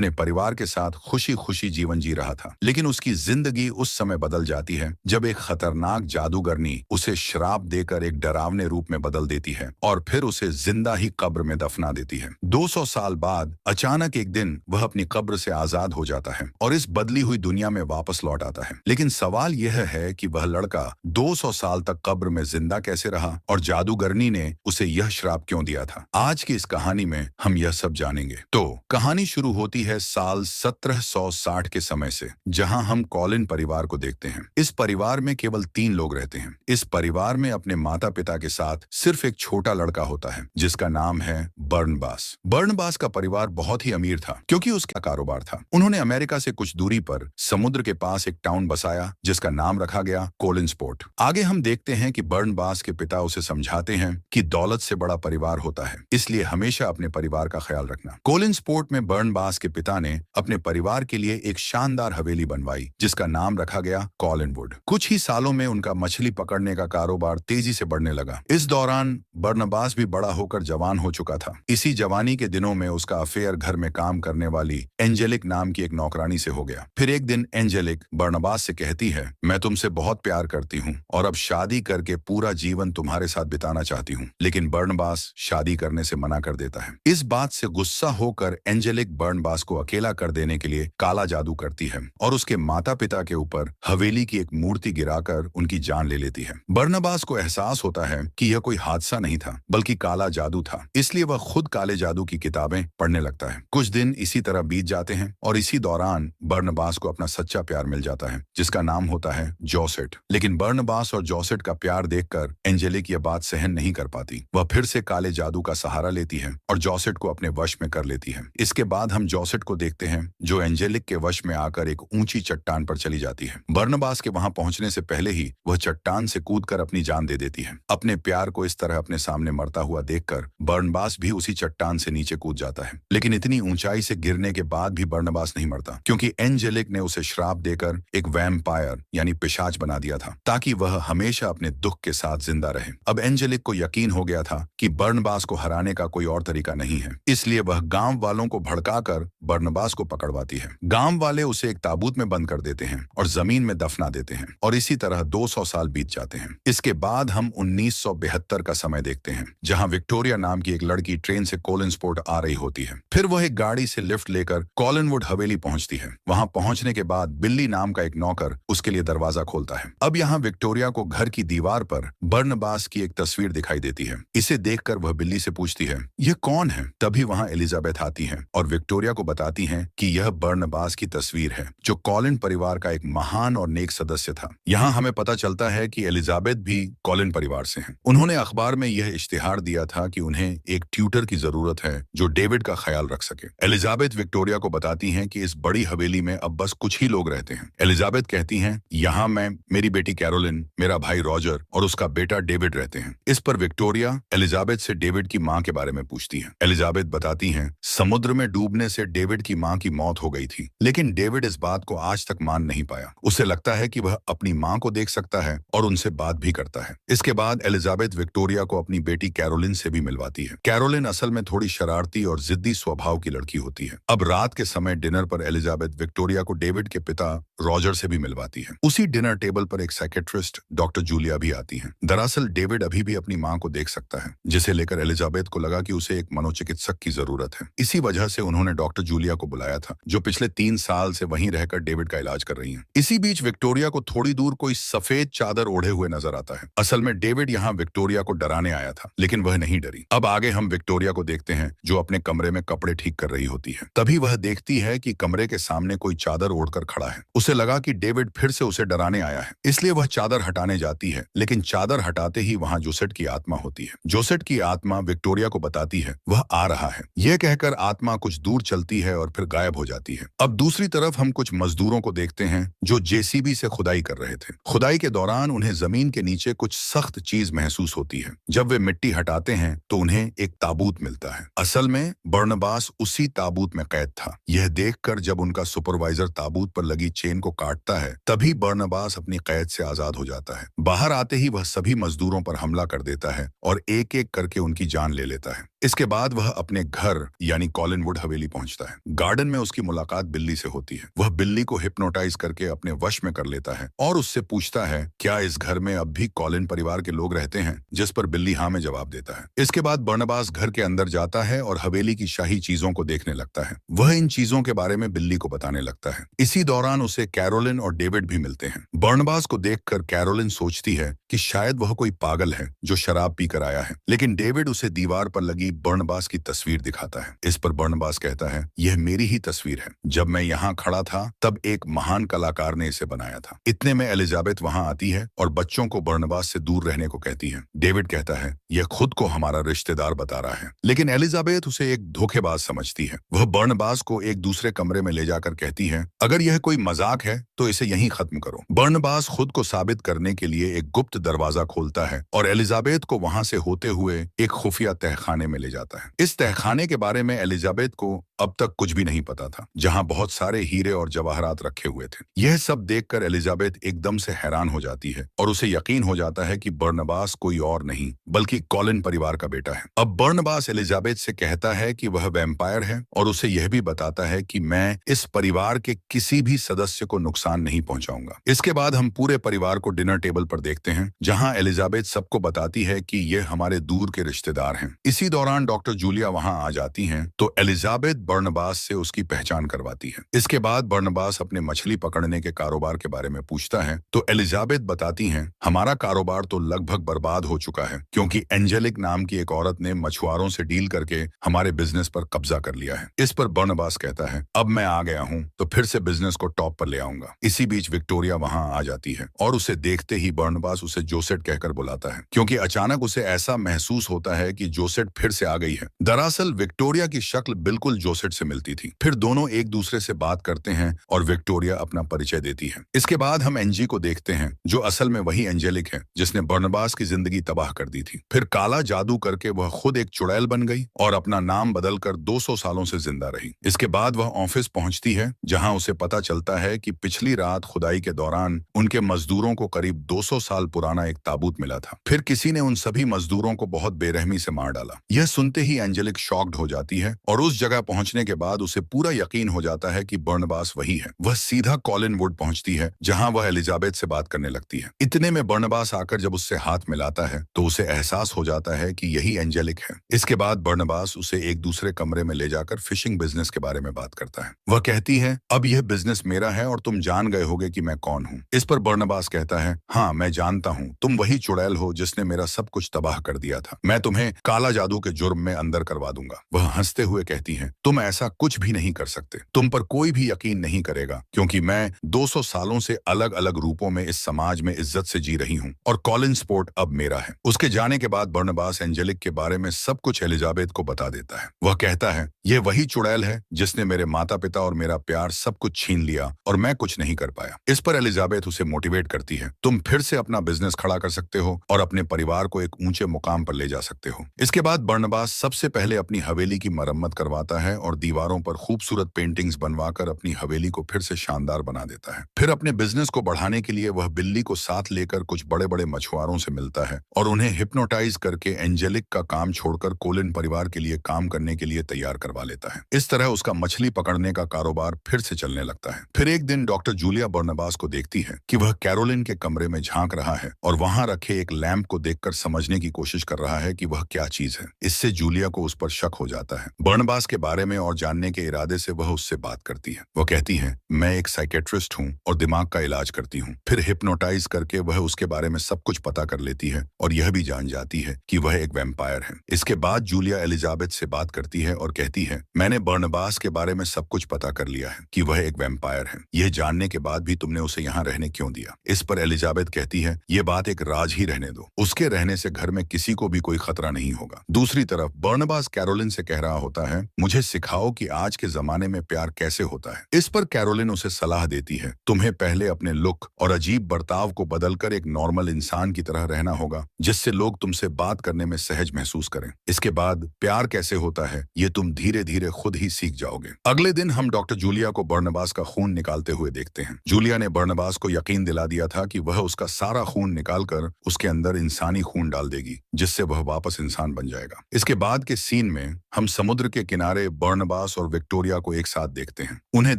अपने परिवार के साथ खुशी खुशी जीवन जी रहा था। लेकिन उसकी जिंदगी उस समय बदल जाती है जब एक खतरनाक जादूगरनी उसे श्राप देकर एक डरावने रूप में बदल देती है और फिर उसे जिंदा ही कब्र में दफना देती है। 200 साल बाद अचानक एक दिन वह अपनी कब्र से आजाद हो जाता है और इस बदली हुई दुनिया में वापस लौट आता है। लेकिन सवाल यह है कि वह लड़का 200 साल तक कब्र में जिंदा कैसे रहा और जादूगरनी ने उसे यह श्राप क्यों दिया था। आज की इस कहानी में हम यह सब जानेंगे। तो कहानी शुरू होती है साल 1760 के समय से, जहां हम कॉलिन परिवार को देखते हैं। इस परिवार में केवल 3 लोग रहते हैं। इस परिवार में अपने माता पिता के साथ सिर्फ एक छोटा लड़का होता है जिसका नाम है बर्नबास। बर्नबास का परिवार बहुत ही अमीर था क्योंकि उसका कारोबार था। उन्होंने अमेरिका से कुछ दूरी पर समुद्र के पास एक टाउन बसाया जिसका नाम रखा गया कोलिन्सपोर्ट। आगे हम देखते हैं कि बर्नबास के पिता उसे समझाते हैं कि दौलत से बड़ा परिवार होता है, इसलिए हमेशा अपने परिवार का ख्याल रखना। कोलिन्सपोर्ट में बर्नबास के पिता ने अपने परिवार के लिए एक शानदार हवेली बनवाई जिसका नाम रखा गया कॉलिनवुड। कुछ ही सालों में उनका मछली पकड़ने का कारोबार तेजी से बढ़ने लगा। इस दौरान बर्नबास भी बड़ा होकर जवान हो चुका था। इसी जवानी के दिनों में उसका अफेयर घर में काम करने वाली एंजेलिक नाम की एक नौकरानी से हो गया। फिर एक दिन एंजेलिक बर्नबास से कहती है, मैं तुमसे बहुत प्यार करती हूँ और अब शादी करके पूरा जीवन तुम्हारे साथ बिताना चाहती हूँ। लेकिन बर्नबास शादी करने से मना कर देता है। इस बात से गुस्सा होकर एंजेलिक बर्नबास को अकेला कर देने के लिए काला जादू करती है और उसके माता पिता के ऊपर हवेली की एक मूर्ति गिराकर उनकी जान ले लेती है। बर्नबास को एहसास होता है कि यह कोई हादसा नहीं था बल्कि काला जादू था, इसलिए वह खुद काले जादू की किताबें पढ़ने लगता है। कुछ दिन इसी तरह बीत जाते हैं और इसी दौरान बर्नबास को अपना सच्चा प्यार मिल जाता है जिसका नाम होता है जोसेट। लेकिन बर्नबास और जोसेट का प्यार देखकर एंजेलिक यह बात सहन नहीं कर पाती। वह फिर से काले जादू का सहारा लेती है और जोसेट को अपने वश में कर लेती है। इसके बाद हम जोसेट को देखते हैं जो एंजेलिक के वश में आकर एक ऊंची चट्टान पर चली जाती है। बर्नबास के वहां पहुंचने से पहले ही वह चट्टान से कूदकर अपनी जान दे देती है। अपने प्यार को इस तरह अपने सामने मरता हुआ देखकर बर्नबास भी उसी चट्टान से नीचे कूद जाता है। लेकिन इतनी ऊंचाई से गिरने के बाद भी बर्नबास नहीं मरता क्योंकि एंजेलिक ने उसे श्राप देकर एक वैम्पायर यानी पिशाच बना दिया था ताकि वह हमेशा अपने दुख के साथ जिंदा रहे। अब एंजेलिक को यकीन हो गया था कि बर्नबास को हराने का कोई और तरीका नहीं है, इसलिए वह गांव वालों को भड़काकर बर्नबास को पकड़वाती है। गांव वाले उसे एक ताबूत में बंद कर देते हैं और जमीन में दफना देते हैं और इसी तरह 200 साल बीत जाते हैं। इसके बाद हम 1972 का समय देखते हैं जहां विक्टोरिया नाम की एक लड़की ट्रेन से कोलिन्सपोर्ट आ रही होती है। फिर वह एक गाड़ी से लिफ्ट लेकर कॉलिनवुड हवेली पहुंचती है। वहां पहुंचने के बाद बिल्ली नाम का एक नौकर उसके लिए दरवाजा खोलता है। अब यहाँ विक्टोरिया को घर की दीवार पर बर्नबास की एक तस्वीर दिखाई देती है। इसे देखकर वह बिल्ली से पूछती है, यह कौन है? तभी वहां एलिजाबेथ आती है और विक्टोरिया को बताती हैं कि यह बर्नबास की तस्वीर है जो कॉलिन परिवार का एक महान और नेक सदस्य था। यहाँ हमें पता चलता है कि एलिजाबेथ भी कॉलिन परिवार से हैं। उन्होंने अखबार में यह इश्तिहार दिया था कि उन्हें एक ट्यूटर की जरूरत है जो डेविड का ख्याल रख सके। एलिजाबेथ विक्टोरिया को बताती हैं कि इस बड़ी हवेली में अब बस कुछ ही लोग रहते हैं। एलिजाबेथ कहती हैं, यहाँ मैं, मेरी बेटी कैरोलिन, मेरा भाई रॉजर और उसका बेटा डेविड रहते हैं। इस पर विक्टोरिया एलिजाबेथ से डेविड की मां के बारे में पूछती हैं। एलिजाबेथ बताती हैं, समुद्र में डूबने से डेविड की मां की मौत हो गई थी, लेकिन डेविड इस बात को आज तक मान नहीं पाया। उसे लगता है कि वह अपनी मां को देख सकता है और उनसे बात भी करता है। इसके बाद एलिजाबेथ विक्टोरिया को अपनी बेटी कैरोलिन से भी मिलवाती है। कैरोलिन असल में थोड़ी शरारती और जिद्दी स्वभाव की लड़की होती है। अब रात के समय डिनर पर एलिजाबेथ विक्टोरिया को डेविड के पिता रॉजर से भी मिलवाती है। उसी डिनर टेबल पर एक साइकेट्रिस्ट डॉक्टर जूलिया भी आती है। दरअसल डेविड अभी भी अपनी मां को देख सकता है, जिसे लेकर एलिजाबेथ को लगा कि उसे एक मनोचिकित्सक की जरूरत है। इसी वजह से उन्होंने डॉक्टर जूलिया को बुलाया था जो पिछले 3 साल से वहीं रहकर डेविड का इलाज कर रही हैं। इसी बीच विक्टोरिया को थोड़ी दूर कोई सफेद चादर ओढ़े हुए नजर आता है। असल में डेविड यहाँ विक्टोरिया को डराने आया था, लेकिन वह नहीं डरी। अब आगे हम विक्टोरिया को देखते हैं जो अपने कमरे में कपड़े ठीक कर रही होती है। तभी वह देखती है कि कमरे के सामने कोई चादर ओढ़कर खड़ा है। उसे लगा कि डेविड फिर से उसे डराने आया है, इसलिए वह चादर हटाने जाती है, लेकिन चादर हटाते ही वहां जोसेट की आत्मा होती है। जोसेट की आत्मा विक्टोरिया को बताती है वह आ रहा है। यह कहकर आत्मा कुछ दूर चलती है और फिर गायब हो जाती है। अब दूसरी तरफ हम कुछ मजदूरों को देखते हैं जो जेसीबी से खुदाई कर रहे थे। खुदाई के दौरान उन्हें जमीन के नीचे कुछ सख्त चीज महसूस होती है। जब वे मिट्टी हटाते हैं तो उन्हें एक ताबूत मिलता है। असल में बर्नबास उसी ताबूत में कैद था। यह देखकर जब उनका सुपरवाइजर ताबूत पर लगी चेन को काटता है, तभी बर्नबास अपनी कैद से आजाद हो जाता है। बाहर आते ही वह सभी मजदूरों पर हमला कर देता है और एक एक करके उनकी जान ले लेता है। इसके बाद वह अपने घर यानी कॉलिनवुड हवेली पहुंचता है। गार्डन में उसकी मुलाकात बिल्ली से होती है। वह बिल्ली को हिप्नोटाइज करके अपने वश में कर लेता है और उससे पूछता है क्या इस घर में अब भी कॉलिन परिवार के लोग रहते हैं, जिस पर बिल्ली हाँ में जवाब देता है। इसके बाद बर्नबास घर के अंदर जाता है और हवेली की शाही चीजों को देखने लगता है। वह इन चीजों के बारे में बिल्ली को बताने लगता है। इसी दौरान उसे कैरोलिन और डेविड भी मिलते हैं। बर्नबास को देखकर कैरोलिन सोचती है कि शायद वह कोई पागल है जो शराब पीकर आया है, लेकिन डेविड उसे दीवार पर लगी बर्नबास की तस्वीर दिखाता है। इस पर बर्नबास कहता है यह मेरी ही तस्वीर है। जब मैं यहाँ खड़ा था तब एक महान कलाकार ने इसे बनाया था। इतने में एलिजाबेथ वहां आती है और बच्चों को बर्नबास से दूर रहने को कहती है। डेविड कहता है यह खुद को हमारा रिश्तेदार बता रहा है, लेकिन एलिजाबेथ उसे एक धोखेबाज समझती है। वह बर्नबास को एक दूसरे कमरे में ले जाकर कहती है अगर यह कोई मजाक है तो इसे यहीं खत्म करो। बर्नबास खुद को साबित करने के लिए एक गुप्त दरवाजा खोलता है और एलिजाबेथ को वहां से होते हुए एक खुफिया तहखाने में ले जाता है। इस तहखाने के बारे में एलिजाबेथ को अब तक कुछ भी नहीं पता था, जहां बहुत सारे हीरे और जवाहरात रखे हुए थे। यह सब देखकर एलिजाबेथ एकदम से हैरान हो जाती है और उसे यकीन हो जाता है कि बर्नबास कोई और नहीं बल्कि कॉलिन परिवार का बेटा है। अब बर्नबास एलिजाबेथ से कहता है कि वह वैम्पायर है और उसे यह भी बताता है कि मैं इस परिवार के किसी भी सदस्य को नुकसान नहीं पहुंचाऊंगा। इसके बाद हम पूरे परिवार को डिनर टेबल पर देखते हैं, जहां एलिजाबेथ सबको बताती है कि ये हमारे दूर के रिश्तेदार हैं। इसी दौरान डॉक्टर जूलिया वहां आ जाती हैं तो एलिजाबेथ बर्नबास से उसकी पहचान करवाती है। इसके बाद बर्नबास अपने मछली पकड़ने के कारोबार के बारे में पूछता है तो एलिजाबेथ बताती हैं हमारा कारोबार तो लगभग बर्बाद हो चुका है, क्योंकि एंजेलिक नाम की एक औरत ने मछुआरों से डील करके हमारे बिजनेस पर कब्जा कर लिया है। इस पर बर्नबास कहता है अब मैं आ गया हूँ तो फिर से बिजनेस को टॉप पर ले आऊंगा। इसी बीच विक्टोरिया वहां आ जाती है और उसे देखते ही बर्नबास उसे जोसेट कहकर बुलाता है, क्योंकि अचानक उसे ऐसा महसूस होता है कि जोसेट फिर से आ गई है। दरअसल विक्टोरिया की शक्ल बिल्कुल जोसेट से मिलती थी। फिर दोनों एक दूसरे से बात करते हैं और विक्टोरिया अपना परिचय देती है। इसके बाद हम एंजी को देखते हैं जो असल में वही एंजेलिक है जिसने बर्नबास की जिंदगी तबाह कर दी थी। फिर काला जादू करके वह खुद एक चुड़ैल बन गई और अपना नाम बदलकर 200 सालों से जिंदा रही। इसके बाद वह ऑफिस पहुंचती है, जहां उसे पता चलता है कि पिछली रात खुदाई के दौरान उनके मजदूरों को करीब 200 साल पुराना एक ताबूत मिला था। फिर किसी ने उन सभी मजदूरों को बहुत बेरहमी से मार डाला। यह सुनते ही एंजेलिक शॉक्ड हो जाती है और उस जगह पहुंचने के बाद उसे पूरा यकीन हो जाता है कि बर्नबास वही है। वह सीधा कॉलिनवुड पहुंचती है, जहां वह एलिजाबेथ से बात करने लगती है। इतने में बर्नबास आकर जब उससे हाथ मिलाता है तो उसे एहसास हो जाता है कि यही एंजेलिक है। इसके बाद बर्नबास उसे एक दूसरे कमरे में ले जाकर फिशिंग बिजनेस के बारे में बात करता है। वह कहती है अब यह बिजनेस मेरा है और तुम जान गए होगे कि मैं कौन हूँ। इस पर बर्नबास कहता है हाँ मैं जानता हूँ, तुम वही चुड़ैल हो जिसने मेरा सब कुछ तबाह कर दिया था। मैं तुम्हें काला जादू के जुर्म में अंदर करवा दूंगा। वह हंसते हुए कहती है तुम ऐसा कुछ भी नहीं कर सकते, तुम पर कोई भी यकीन नहीं करेगा, क्योंकि मैं 200 सालों से अलग अलग रूपों में इस समाज में इज्जत से जी रही हूँ और कॉलिन स्पोर्ट अब मेरा है। उसके जाने के बाद बर्नबास एंजेलिक के बारे में सब कुछ एलिजाबेथ को बता देता है। वह कहता है यह वही चुड़ैल है जिसने मेरे माता पिता और मेरा प्यार सब कुछ छीन लिया और मैं कुछ नहीं कर पाया। इस पर एलिजाबेथ उसे मोटिवेट करती है तुम फिर से अपना बिजनेस खड़ा कर सकते हो और अपने परिवार को एक ऊंचे मुकाम पर ले जा सकते हो। इसके बाद बर्नबास सबसे पहले अपनी हवेली की मरम्मत करवाता है और दीवारों पर खूबसूरत पेंटिंग्स बनवाकर अपनी हवेली को फिर से शानदार बना देता है। फिर अपने बिजनेस को बढ़ाने के लिए वह बिल्ली को साथ लेकर कुछ बड़े बड़े मछुआरों से मिलता है और उन्हें हिप्नोटाइज करके एंजेलिक का काम छोड़कर कोलिन परिवार के लिए काम करने के लिए तैयार करवा लेता है। इस तरह उसका मछली पकड़ने का कारोबार फिर से चलने लगता है। फिर एक दिन डॉक्टर जूलिया बर्नबास को देखती है कि वह कैरोलिन के कमरे में झांक रहा है और वहां रखे एक लैंप को देखकर समझने की कोशिश कर रहा है कि वह क्या चीज है। इससे जूलिया को उस पर शक हो जाता है। बर्नबास के बारे में और जानने के इरादे से वह उससे बात करती है। वह कहती है मैं एक साइकेट्रिस्ट हूँ और दिमाग का इलाज करती हूँ। फिर हिप्नोटाइज करके वह उसके बारे में सब कुछ पता कर लेती है और यह भी जान जाती है कि वह एक वैम्पायर है। इसके बाद जूलिया एलिजाबेथ से बात करती है और कहती है मैंने बर्नबास के बारे में सब कुछ पता कर लिया है कि वह एक वैम्पायर है। यह जानने के बाद भी तुमने उसे यहाँ रहने क्यों दिया? इस पर एलिजाबेथ कहती है ये बात एक राज ही रहने दो, उसके रहने से घर में किसी को भी कोई खतरा नहीं होगा। दूसरी तरफ बर्नबास कैरोलिन से कह रहा होता है मुझे सिखाओ कि आज के जमाने में प्यार कैसे होता है। इस पर कैरोलिन उसे सलाह देती है तुम्हें पहले अपने लुक और अजीब बर्ताव को बदलकर एक नॉर्मल इंसान की तरह रहना होगा, जिससे लोग तुमसे बात करने में सहज महसूस करें। इसके बाद प्यार कैसे होता है ये तुम धीरे धीरे खुद ही सीख जाओगे। अगले दिन हम डॉक्टर जूलिया को बर्नबास का खून निकालते हुए देखते हैं। जूलिया ने बर्नबास को यकीन दिला दिया था कि वह उसका सारा खून निकालकर उसके अंदर इंसानी खून डाल देगी, जिससे वह वापस इंसान बन जाएगा। इसके बाद के सीन में हम समुद्र के किनारे बर्नबास और विक्टोरिया को एक साथ देखते हैं। उन्हें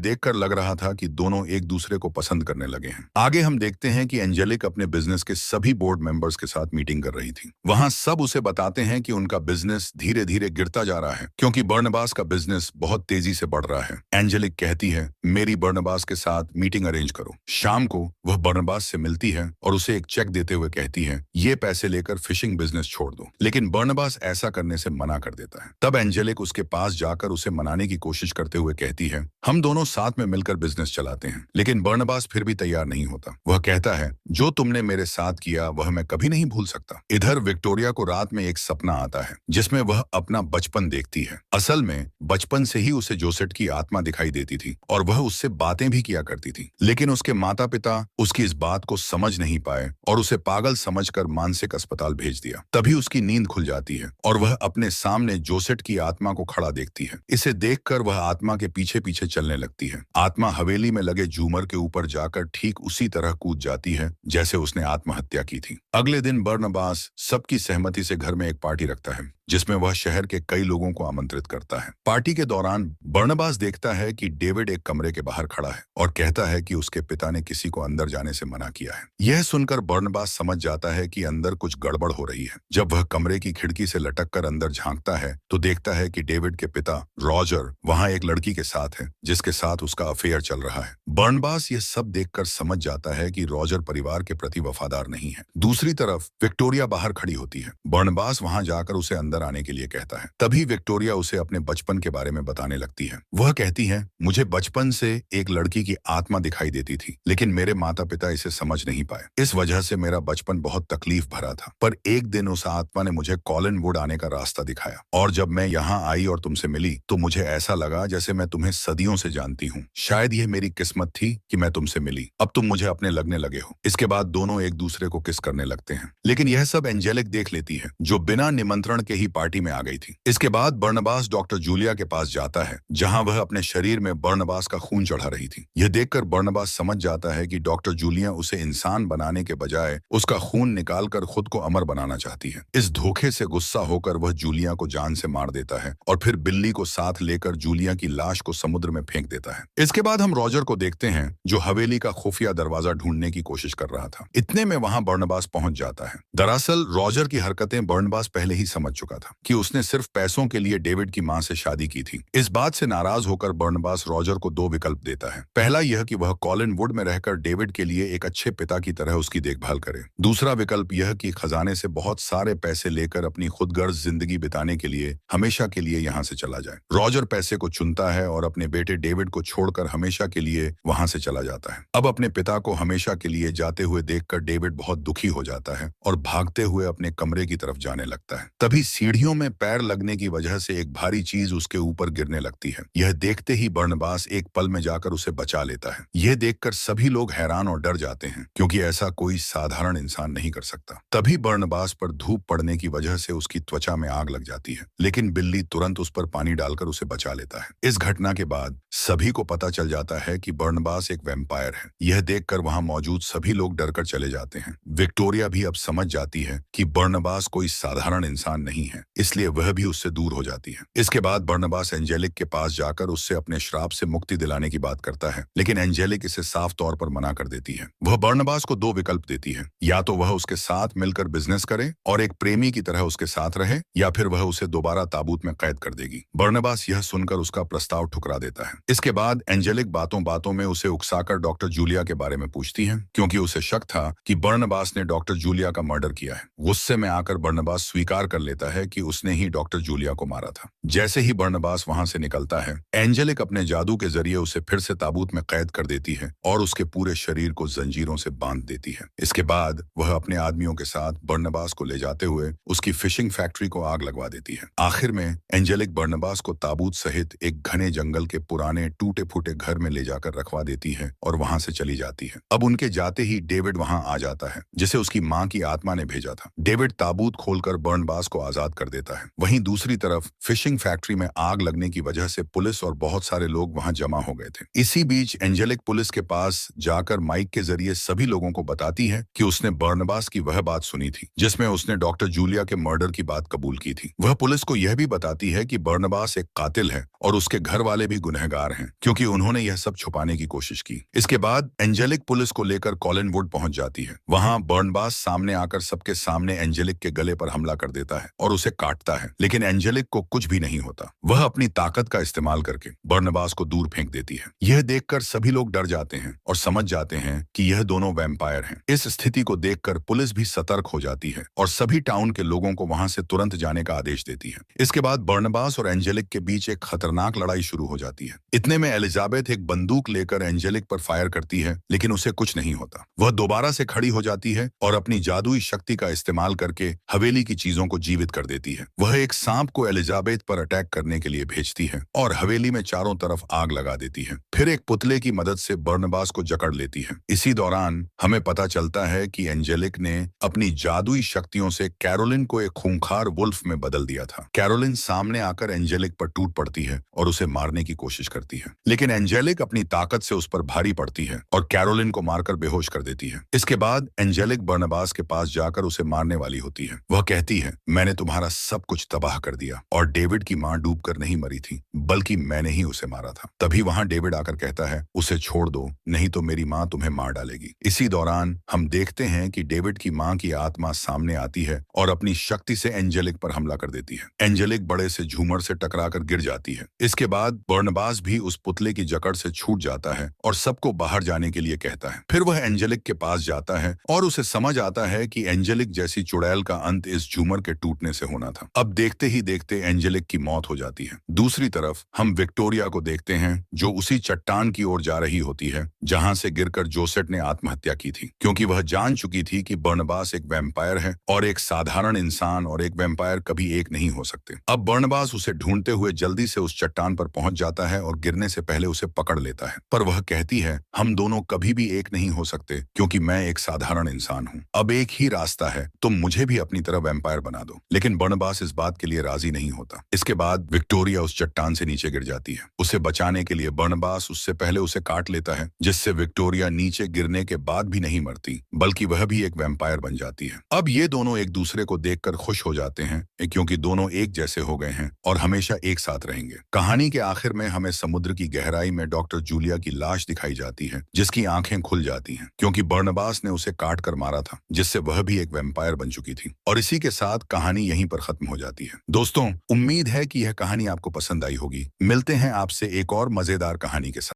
देखकर लग रहा था कि दोनों एक दूसरे को पसंद करने लगे हैं। आगे हम देखते हैं कि एंजेलिक अपने बिजनेस के सभी बोर्ड मेंबर्स के साथ मीटिंग कर रही थी। वहां सब उसे बताते हैं कि उनका बिजनेस धीरे धीरे गिरता जा रहा है क्योंकि बर्नबास का बिजनेस बहुत तेजी से बढ़ रहा है। एंजेलिक कहती है, मेरी बर्नबास के साथ मीटिंग अरेंज करो। शाम को वह बर्नबास से मिलती है और उसे एक चेक देते हुए कहती है, ये पैसे लेकर फिशिंग बिजनेस छोड़ दो। लेकिन बर्नबास ऐसा करने से मना कर देता है। तब एंजेलिक उसके पास जाकर उसे मनाने की कोशिश करते हुए कहती है, हम दोनों साथ में मिलकर बिजनेस चलाते हैं। लेकिन बर्नबास फिर भी तैयार नहीं होता। वह कहता है, जो तुमने मेरे साथ किया वह मैं कभी नहीं भूल सकता। इधर विक्टोरिया को रात में एक सपना आता है जिसमें वह अपना बचपन देखती है। असल में बचपन से ही उसे जोसेट की आत्मा दिखाई देती थी और वह उससे बातें भी किया करती थी। लेकिन उसके माता पिता उसकी इस बात को समझ नहीं पाए और उसे पागल समझकर मानसिक अस्पताल भेज दिया। तभी उसकी नींद खुल जाती है और वह अपने सामने जोसेट की आत्मा को खड़ा देखती है। इसे देखकर वह आत्मा के पीछे पीछे चलने लगती है। आत्मा हवेली में लगे झूमर के ऊपर जाकर ठीक उसी तरह कूद जाती है जैसे उसने आत्महत्या की थी। अगले दिन बर्नबास सबकी सहमति से घर में एक पार्टी रखता है जिसमें वह शहर के कई लोगों को आमंत्रित करता है। पार्टी के दौरान बर्नबास देखता है कि डेविड एक कमरे के बाहर खड़ा है और कहता है कि उसके पिता ने किसी को अंदर जाने से मना किया है। यह सुनकर बर्नबास समझ जाता है कि अंदर कुछ गड़बड़ हो रही है। जब वह कमरे की खिड़की से लटक कर अंदर झांकता है तो देखता है कि डेविड के पिता रॉजर वहां एक लड़की के साथ है जिसके साथ उसका अफेयर चल रहा है। बर्नबास यह सब देखकर समझ जाता है कि रॉजर परिवार के प्रति वफादार नहीं है। दूसरी तरफ विक्टोरिया बाहर खड़ी होती है। बर्नबास वहां जाकर उसे अंदर आने के लिए कहता है। तभी विक्टोरिया उसे अपने बचपन के बारे में बताने लगती है। वह कहती है, मुझे बचपन से एक लड़की की आत्मा दिखाई देती थी लेकिन मेरे माता पिता इसे समझ नहीं पाए। इस वजह से मेरा बचपन बहुत तकलीफ भरा था। पर एक दिन उस आत्मा ने मुझे कॉलिन वुड आने का रास्ता दिखाया और जब मैं यहाँ आई और तुमसे मिली तो मुझे ऐसा लगा जैसे मैं तुम्हें सदियों से जानती हूँ। शायद यह मेरी किस्मत थी कि मैं तुमसे मिली। अब तुम मुझे अपने लगने लगे हो। इसके बाद दोनों एक दूसरे को किस करने लगते हैं। लेकिन यह सब एंजेलिक देख लेती है जो बिना निमंत्रण के ही पार्टी में आ गई थी। इसके बाद बर्नबास डॉक्टर जूलिया के पास जाता है जहां वह अपने शरीर में बर्नबास का खून चढ़ा रही थी। यह देखकर बर्नबास समझ जाता है कि डॉक्टर जूलिया उसे इंसान बनाने के बजाय उसका खून निकालकर खुद को अमर बनाना चाहती है। इस धोखे से गुस्सा होकर वह जूलिया को जान से मार देता है और फिर बिल्ली को साथ लेकर जूलिया की लाश को समुद्र में फेंक देता है। इसके बाद हम रॉजर को देखते हैं जो हवेली का खुफिया दरवाजा ढूंढने की कोशिश कर रहा था। इतने में वहां बर्नबास पहुंच जाता है। दरअसल रॉजर की हरकतें बर्नबास पहले ही समझ चुका था कि उसने सिर्फ पैसों के लिए डेविड की मां से शादी की थी। इस बात से नाराज होकर बर्नबास रॉजर को दो विकल्प देता है। पहला यह कि वह कॉलिन वुड में रहकर डेविड के लिए एक अच्छे पिता की तरह उसकी देखभाल करे। दूसरा विकल्प यह कि खजाने से बहुत सारे पैसे लेकर अपनी खुदगर्ज जिंदगी बिताने के लिए हमेशा के लिए यहाँ से चला जाए। रॉजर पैसे को चुनता है और अपने बेटे डेविड को छोड़कर हमेशा के लिए वहां से चला जाता है। अब अपने पिता को हमेशा के लिए जाते हुए देखकर डेविड बहुत दुखी हो जाता है और भागते हुए अपने कमरे की तरफ जाने लगता है। तभी सीढ़ियों में पैर लगने की वजह से एक भारी चीज उसके ऊपर गिरने लगती है। यह देखते ही बर्नबास एक पल में जाकर उसे बचा लेता है। यह देखकर सभी लोग हैरान और डर जाते हैं क्योंकि ऐसा कोई साधारण इंसान नहीं कर सकता। तभी बर्नबास पर धूप पड़ने की वजह से उसकी त्वचा में आग लग जाती है लेकिन बिल्ली तुरंत उस पर पानी डालकर उसे बचा लेता है। इस घटना के बाद सभी को पता चल जाता है कि बर्नबास एक वैम्पायर है। यह देखकर वहां मौजूद सभी लोग डरकर चले जाते हैं। विक्टोरिया भी अब समझ जाती है कि बर्नबास कोई साधारण इंसान नहीं है, इसलिए वह भी उससे दूर हो जाती है। इसके बाद बर्नबास एंजेलिक के पास जाकर उससे अपने श्राप से मुक्ति दिलाने की बात करता है लेकिन एंजेलिक इसे साफ तौर पर मना कर देती है। वह बर्नबास को दो विकल्प देती है, या तो वह उसके साथ मिलकर बिजनेस करे और एक प्रेमी की तरह उसके साथ रहे या फिर वह उसे दोबारा ताबूत में कैद कर देगी। बर्नबास यह सुनकर उसका प्रस्ताव ठुकरा देता है। इसके बाद एंजेलिक बातों बातों में उसे उकसाकर डॉक्टर जूलिया के बारे में पूछती है क्योंकि उसे शक था कि बर्नबास ने डॉक्टर जूलिया का मर्डर किया है। गुस्से में आकर बर्नबास स्वीकार कर लेता है कि उसने ही डॉक्टर जूलिया को मारा था। जैसे ही बर्नबास वहां से निकलता है एंजेलिक अपने जादू के जरिए उसे फिर से ताबूत में कैद कर देती है और उसके पूरे शरीर को जंजीरों से बांध देती है। इसके बाद वह अपने आदमियों के साथ बर्नबास को ले जाते हुए उसकी फिशिंग फैक्ट्री को आग लगवा देती है। आखिर में एंजेलिक बर्नबास को ताबूत सहित एक घने जंगल के पुराने टूटे फूटे घर में ले जाकर रखवा देती है और वहां से चली जाती है। अब उनके जाते ही डेविड वहां आ जाता है जिसे उसकी मां की आत्मा ने भेजा था। डेविड ताबूत खोलकर बर्नबास को आजाद बर्बाद कर देता है। वहीं दूसरी तरफ फिशिंग फैक्ट्री में आग लगने की वजह से पुलिस और बहुत सारे लोग वहां जमा हो गए थे। इसी बीच एंजेलिक पुलिस के पास जाकर माइक के जरिए सभी लोगों को बताती है कि उसने बर्नबास की वह बात सुनी थी जिसमें उसने डॉक्टर जूलिया के मर्डर की बात कबूल की थी। वह पुलिस को यह भी बताती है कि बर्नबास एक कातिल है और उसके घर वाले भी गुनहगार हैं क्योंकि उन्होंने यह सब छुपाने की कोशिश की। इसके बाद एंजेलिक पुलिस को लेकर कॉलिनवुड पहुंच जाती है। वहां बर्नबास सामने आकर सबके सामने एंजेलिक के गले पर हमला कर देता है और उसे काटता है, लेकिन एंजेलिक को कुछ भी नहीं होता। वह अपनी ताकत का इस्तेमाल करके बर्नबास को दूर फेंक देती है। यह देखकर सभी लोग डर जाते हैं और समझ जाते हैं कि यह दोनों वैम्पायर हैं। इस स्थिति को देखकर पुलिस भी सतर्क हो जाती है और सभी टाउन के लोगों को वहां से तुरंत जाने का आदेश देती है। इसके बाद बर्नबास और एंजेलिक के बीच एक खतरनाक लड़ाई शुरू हो जाती है। इतने में एलिजाबेथ एक बंदूक लेकर एंजेलिक पर फायर करती है, लेकिन उसे कुछ नहीं होता। वह दोबारा से खड़ी हो जाती है और अपनी जादुई शक्ति का इस्तेमाल करके हवेली की चीजों को जीवित कर देती है। वह एक सांप को एलिजाबेथ पर अटैक करने के लिए भेजती है और हवेली में चारों तरफ आग लगा देती है। फिर एक पुतले की मदद से बर्नबास को जकड़ लेती है। इसी दौरान हमें पता चलता है कि एंजेलिक ने अपनी जादुई शक्तियों से कैरोलिन को एक खूंखार वुल्फ में बदल दिया था। कैरोलिन सामने आकर एंजेलिक पर टूट पड़ती है और उसे मारने की कोशिश करती है, लेकिन एंजेलिक अपनी ताकत से उस पर भारी पड़ती है और कैरोलिन को मारकर बेहोश कर देती है। इसके बाद एंजेलिक बर्नबास के पास जाकर उसे मारने वाली होती है। वह कहती है, मैंने तुम्हारा सब कुछ तबाह कर दिया और डेविड की मां डूबकर नहीं मरी थी, बल्कि मैंने ही उसे मारा था। तभी वहां डेविड आकर कहता है, उसे छोड़ दो, नहीं तो मेरी मां तुम्हें मार डालेगी। इसी दौरान हम देखते हैं कि डेविड की मां की आत्मा सामने आती है और अपनी शक्ति से एंजेलिक पर हमला कर देती है। एंजेलिक बड़े से झूमर से टकराकर गिर जाती है। इसके बाद बर्नबास भी उस पुतले की जकड़ से छूट जाता है और सबको बाहर जाने के लिए कहता है। फिर वह एंजेलिक के पास जाता है और उसे समझ आता है कि एंजेलिक जैसी चुड़ैल का अंत इस झूमर के टूटने से होना था। अब देखते ही देखते एंजेलिक की मौत हो जाती है। दूसरी तरफ हम विक्टोरिया को देखते हैं जो उसी चट्टान की ओर जा रही होती है जहां से गिरकर जोसेट ने आत्महत्या की थी, क्योंकि वह जान चुकी थी कि बर्नबास एक वैम्पायर है और एक साधारण इंसान और एक वैम्पायर कभी एक नहीं हो सकते। अब बर्नबास उसे ढूंढते हुए जल्दी से उस चट्टान पर पहुंच जाता है और गिरने से पहले उसे पकड़ लेता है, पर वह कहती है, हम दोनों कभी भी एक नहीं हो सकते क्योंकि मैं एक साधारण इंसान हूँ। अब एक ही रास्ता है, तुम मुझे भी अपनी तरह वैम्पायर बना दो। लेकिन बर्नबास इस बात के लिए राजी नहीं होता। इसके बाद विक्टोरिया उस चट्टान से नीचे गिर जाती है। उसे बचाने के लिए बर्नबास उससे पहले उसे काट लेता है, जिससे विक्टोरिया नीचे गिरने के बाद भी नहीं मरती, बल्कि वह भी एक वैम्पायर बन जाती है। अब ये दोनों एक दूसरे को देखकर खुश हो जाते हैं क्योंकि दोनों एक जैसे हो गए हैं और हमेशा एक साथ रहेंगे। कहानी के आखिर में हमें समुद्र की गहराई में डॉक्टर जूलिया की लाश दिखाई जाती है, जिसकी आंखें खुल जाती हैं क्योंकि बर्नबास ने उसे काट कर मारा था, जिससे वह भी एक वैम्पायर बन चुकी थी। और इसी के साथ कहानी यहीं पर खत्म हो जाती है। दोस्तों, उम्मीद है कि यह कहानी आपको पसंद आई होगी। मिलते हैं आपसे एक और मजेदार कहानी के साथ।